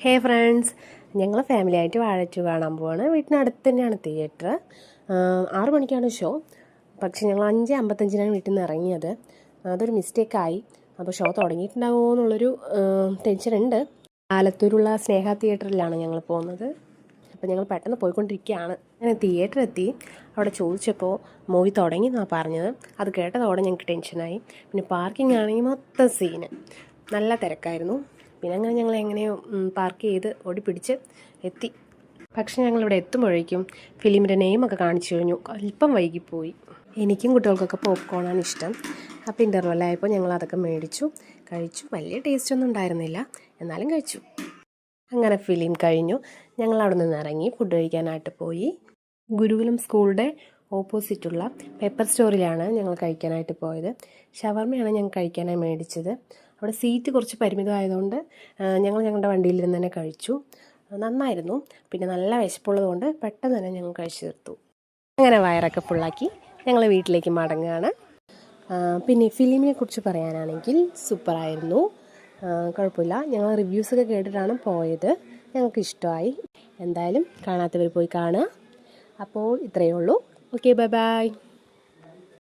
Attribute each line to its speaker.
Speaker 1: ഹേ friends, ഞങ്ങൾ family ആയിട്ട് വാഴ കാണാൻ പോവാണ്. വീട്ടിനടുത്ത് തന്നെയാണ് തിയേറ്റർ. 6 മണിക്കാണ് ഷോ. പക്ഷേ ഞങ്ങൾ 5:55 വീട്ടിൽ നിന്ന് ഇറങ്ങിയത്. അതൊരു മിസ്റ്റേക്കായി. അപ്പോൾ ഷോ തുടങ്ങിയിട്ടുണ്ടാകുമോ എന്നുള്ളൊരു ടെൻഷൻ ഉണ്ട്. ആലത്തൂരുള്ള സ്നേഹ തിയേറ്ററിലാണ് ഞങ്ങൾ പോകുന്നത്. അപ്പോൾ ഞങ്ങൾ പെട്ടെന്ന് പോയിക്കൊണ്ടിരിക്കുകയാണ്. ഞാൻ തിയേറ്ററിൽ എത്തി. അവിടെ ചോദിച്ചപ്പോൾ മൂവി തുടങ്ങി എന്നാണ് പറഞ്ഞത്. അത് കേട്ടതോടെ ഞങ്ങൾക്ക് ടെൻഷനായി. പിന്നെ പാർക്കിംഗ് ആണെങ്കിൽ മൊത്തം സീന്, നല്ല തിരക്കായിരുന്നു. പിന്നെ അങ്ങനെ ഞങ്ങൾ എങ്ങനെയോ പാർക്ക് ചെയ്ത് ഓടിപ്പിടിച്ച് എത്തി. പക്ഷേ ഞങ്ങളിവിടെ എത്തുമ്പോഴേക്കും ഫിലിമിൻ്റെ നെയിമൊക്കെ കാണിച്ചു കഴിഞ്ഞു. അല്പം വൈകിപ്പോയി. എനിക്കും കുട്ടികൾക്കൊക്കെ പോപ്കോണാണ് ഇഷ്ടം. അപ്പോൾ ഇൻ്റർവെല്ലായപ്പോൾ ഞങ്ങൾ അതൊക്കെ മേടിച്ചു കഴിച്ചു. വലിയ ടേസ്റ്റൊന്നും ഉണ്ടായിരുന്നില്ല, എന്നാലും കഴിച്ചു. അങ്ങനെ ഫിലിം കഴിഞ്ഞു. ഞങ്ങൾ അവിടെ നിന്ന് ഇറങ്ങി ഫുഡ് കഴിക്കാനായിട്ട് പോയി. ഗുരുകുലം സ്കൂളിൻ്റെ ഓപ്പോസിറ്റുള്ള പെപ്പർ സ്റ്റോറിലാണ് ഞങ്ങൾ കഴിക്കാനായിട്ട് പോയത്. ഷവർമയാണ് ഞങ്ങൾ കഴിക്കാനായി മേടിച്ചത്. അവിടെ സീറ്റ് കുറച്ച് പരിമിതമായതുകൊണ്ട് ഞങ്ങൾ ഞങ്ങളുടെ വണ്ടിയിലിരുന്ന് തന്നെ കഴിച്ചു. നന്നായിരുന്നു. പിന്നെ നല്ല വിശപ്പുള്ളതുകൊണ്ട് പെട്ടെന്ന് തന്നെ ഞങ്ങൾ കഴിച്ചു തീർത്തു. അങ്ങനെ വയറൊക്കെ ഫുള്ളാക്കി ഞങ്ങൾ വീട്ടിലേക്ക് മടങ്ങുകയാണ്. പിന്നെ ഫിലിമിനെ കുറിച്ച് പറയാനാണെങ്കിൽ സൂപ്പറായിരുന്നു, കുഴപ്പമില്ല. ഞങ്ങൾ റിവ്യൂസൊക്കെ കേട്ടിട്ടാണ് പോയത്. ഞങ്ങൾക്ക് ഇഷ്ടമായി. എന്തായാലും കാണാത്തവർ പോയി കാണുക. അപ്പോൾ ഇത്രയേ ഉള്ളൂ. Okay, bye bye.